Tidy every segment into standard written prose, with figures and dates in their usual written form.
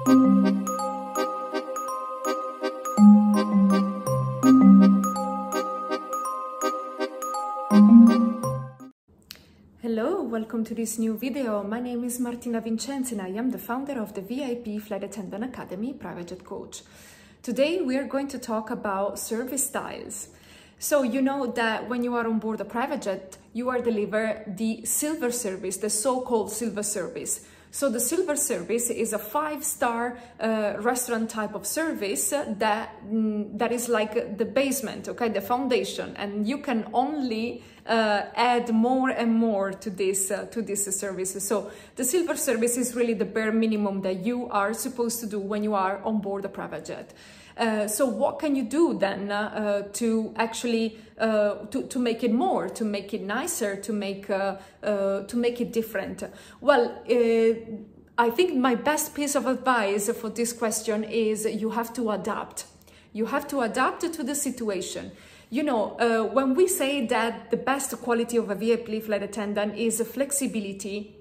Hello, welcome to this new video. My name is Martina Vincenzi and I am the founder of the VIP Flight Attendant Academy Private Jet Coach. Today we are going to talk about service styles. So you know that when you are on board a private jet, you are delivered the silver service, the so-called silver service. So the silver service is a 5-star restaurant type of service that is like the basement, okay, the foundation, and you can only add more and more to this service. So the silver service is really the bare minimum that you are supposed to do when you are on board a private jet. So what can you do then to actually to make it more, to make it nicer, to make it different? Well, I think my best piece of advice for this question is you have to adapt. You have to adapt to the situation. You know, when we say that the best quality of a VIP flight attendant is flexibility,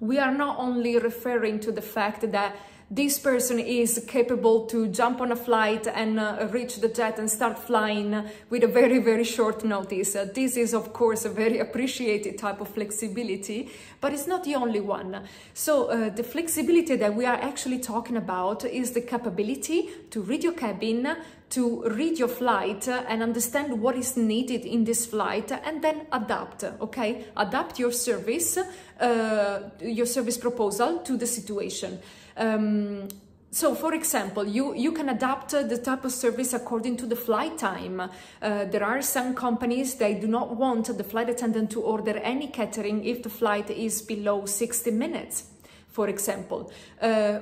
we are not only referring to the fact that this person is capable to jump on a flight and reach the jet and start flying with a very, very short notice. This is, of course, a very appreciated type of flexibility, but it's not the only one. So the flexibility that we are actually talking about is the capability to read your cabin, to read your flight and understand what is needed in this flight, and then adapt, okay? Adapt your service proposal to the situation. So, for example, you can adapt the type of service according to the flight time. There are some companies, they do not want the flight attendant to order any catering if the flight is below 60 minutes. For example,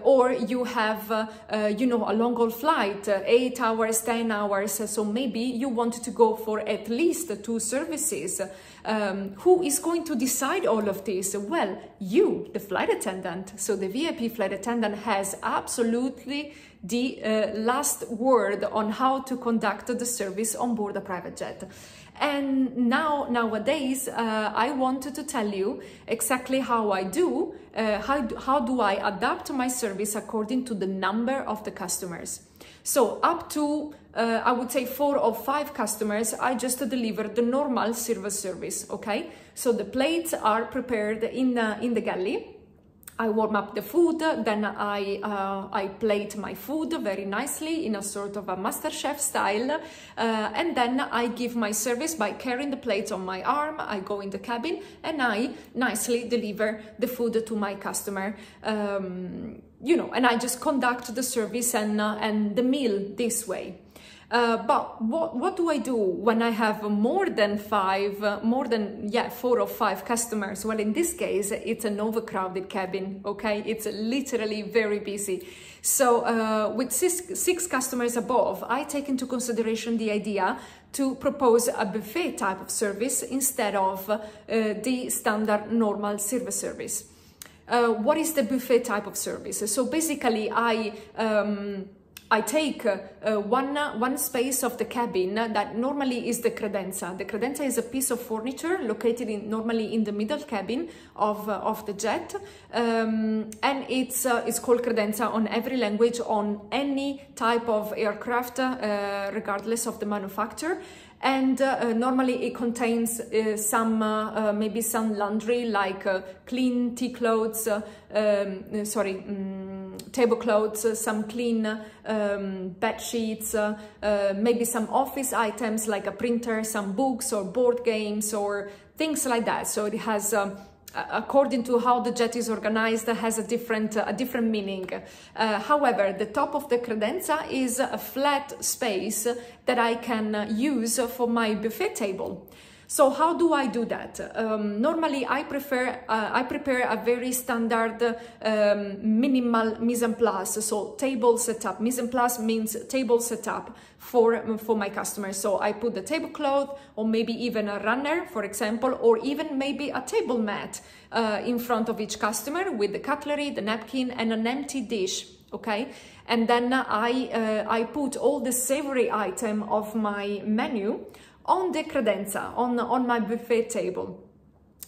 or you have, you know, a long haul flight, 8 hours, 10 hours. So maybe you want to go for at least 2 services. Who is going to decide all of this? Well, you, the flight attendant. So the VIP flight attendant has absolutely the last word on how to conduct the service on board a private jet. And nowadays, I wanted to tell you exactly how I do, how do I adapt my service according to the number of the customers. So up to, I would say 4 or 5 customers, I just deliver the normal silver service, okay? So the plates are prepared in the galley. I warm up the food, then I plate my food very nicely in a sort of a MasterChef style, and then I give my service by carrying the plates on my arm. I go in the cabin and I nicely deliver the food to my customer. You know, and I just conduct the service and the meal this way. But what do I do when I have more than 4 or 5 customers? Well, in this case, it's an overcrowded cabin, okay? It's literally very busy. So with 6 customers above, I take into consideration the idea to propose a buffet type of service instead of the standard normal silver service. What is the buffet type of service? So basically, I take one space of the cabin that normally is the credenza. The credenza is a piece of furniture located normally in the middle cabin of the jet, and it's called credenza on every language, on any type of aircraft, regardless of the manufacturer. And normally it contains maybe some laundry, like clean tea clothes, tablecloths, some clean bed sheets, maybe some office items like a printer, some books or board games or things like that. So it has, according to how the jet is organized, has a different meaning. However, the top of the credenza is a flat space that I can use for my buffet table. So how do I do that? Normally, I prepare a very standard minimal mise en place, so table setup. Mise en place means table setup for my customers. So I put the tablecloth, or maybe even a runner, for example, or even maybe a table mat in front of each customer with the cutlery, the napkin, and an empty dish. Okay, and then I put all the savory item of my menu on the credenza, on my buffet table.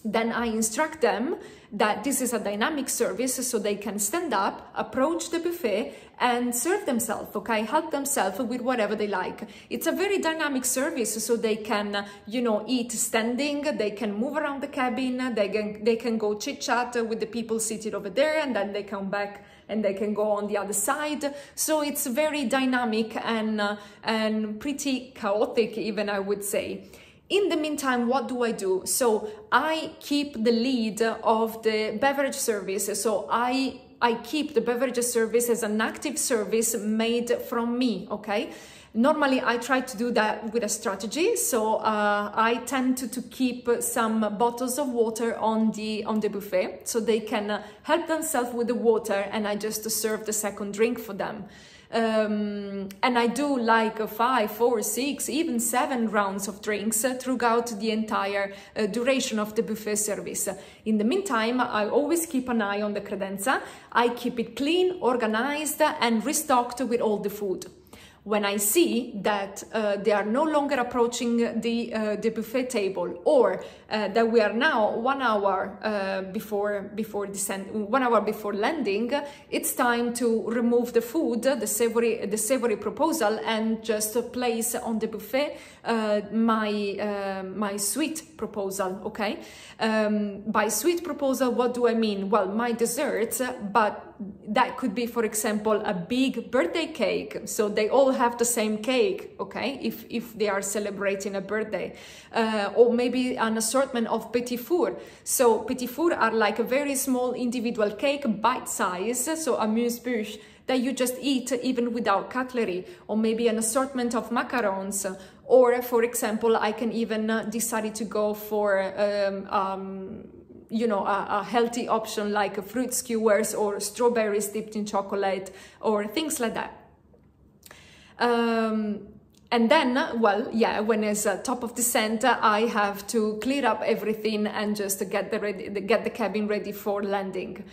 then I instruct them that this is a dynamic service, so they can stand up, approach the buffet and serve themselves, okay? Help themselves with whatever they like. It's a very dynamic service, so they can, you know, eat standing, they can move around the cabin, they can go chit-chat with the people seated over there, and then they come back and they can go on the other side. So it's very dynamic and pretty chaotic even, I would say. In the meantime, what do I do? So I keep the lead of the beverage service. So I keep the beverage service as an active service made from me, okay? Normally, I try to do that with a strategy. So I tend to keep some bottles of water on the buffet, so they can help themselves with the water, and I just serve the second drink for them. And I do like 5, 4, 6, even 7 rounds of drinks throughout the entire duration of the buffet service. In the meantime, I always keep an eye on the credenza. I keep it clean, organized, and restocked with all the food. When I see that they are no longer approaching the buffet table, or that we are now 1 hour before landing, it's time to remove the food, the savory proposal, and just place on the buffet my sweet proposal. Okay, by sweet proposal, what do I mean? Well, my desserts, but that could be, for example, a big birthday cake, so they all have the same cake, okay, if they are celebrating a birthday, or maybe an assortment of petit four. So petit four are like a very small individual cake, bite size, so amuse-bouche, that you just eat even without cutlery, or maybe an assortment of macarons. Or, for example, I can even decide to go for you know, a healthy option like fruit skewers or strawberries dipped in chocolate or things like that. And then, well, yeah, when it's top of descent, I have to clear up everything and just get the cabin ready for landing.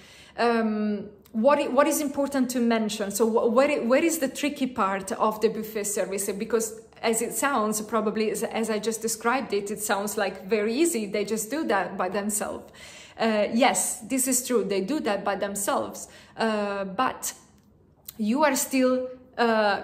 What is important to mention? So where is the tricky part of the buffet service? Because as it sounds, probably as I just described it, it sounds like very easy. They just do that by themselves. Yes, this is true. They do that by themselves. But you are still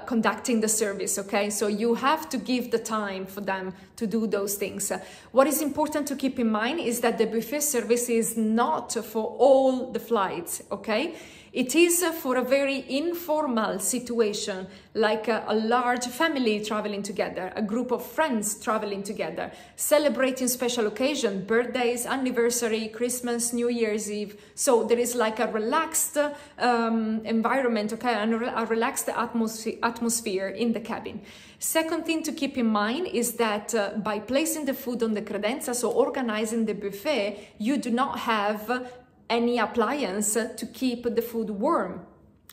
conducting the service, okay? So you have to give the time for them to do those things. What is important to keep in mind is that the buffet service is not for all the flights, okay? It is for a very informal situation, like a large family traveling together, a group of friends traveling together, celebrating special occasions, birthdays, anniversary, Christmas, New Year's Eve. So there is like a relaxed environment, okay, and a relaxed atmosphere in the cabin. Second thing to keep in mind is that by placing the food on the credenza, so organizing the buffet, you do not have any appliance to keep the food warm,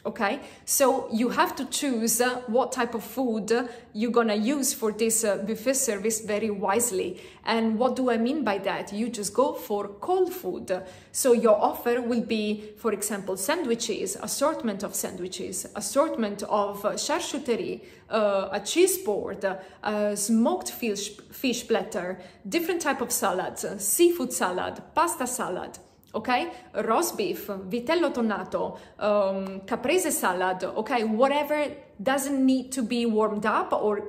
okay? So you have to choose what type of food you're gonna use for this buffet service very wisely. And what do I mean by that? You just go for cold food. So your offer will be, for example, sandwiches, assortment of sandwiches, assortment of charcuterie, a cheese board, a smoked fish platter, different type of salads, seafood salad, pasta salad, okay, roast beef, vitello tonnato, caprese salad, okay, whatever doesn't need to be warmed up or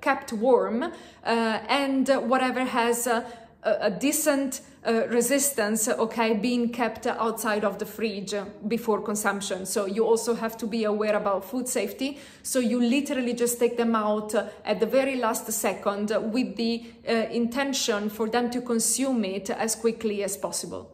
kept warm, and whatever has a decent resistance, okay, being kept outside of the fridge before consumption. So you also have to be aware about food safety. So you literally just take them out at the very last second with the intention for them to consume it as quickly as possible.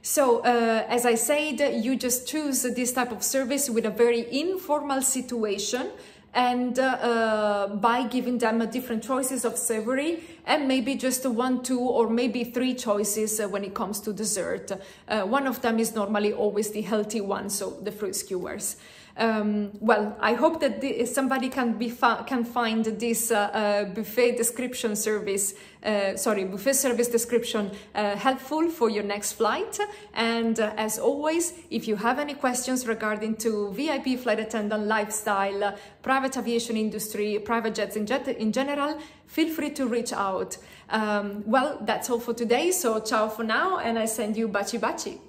So, as I said, you just choose this type of service with a very informal situation, and by giving them different choices of savory, and maybe just 1, 2, or maybe 3 choices when it comes to dessert. One of them is normally always the healthy one, so the fruit skewers. Well, I hope that somebody can find this buffet description service, buffet service description helpful for your next flight. And as always, if you have any questions regarding to VIP flight attendant lifestyle, private aviation industry, private jets in general, feel free to reach out. Well, that's all for today. So ciao for now, and I send you baci baci.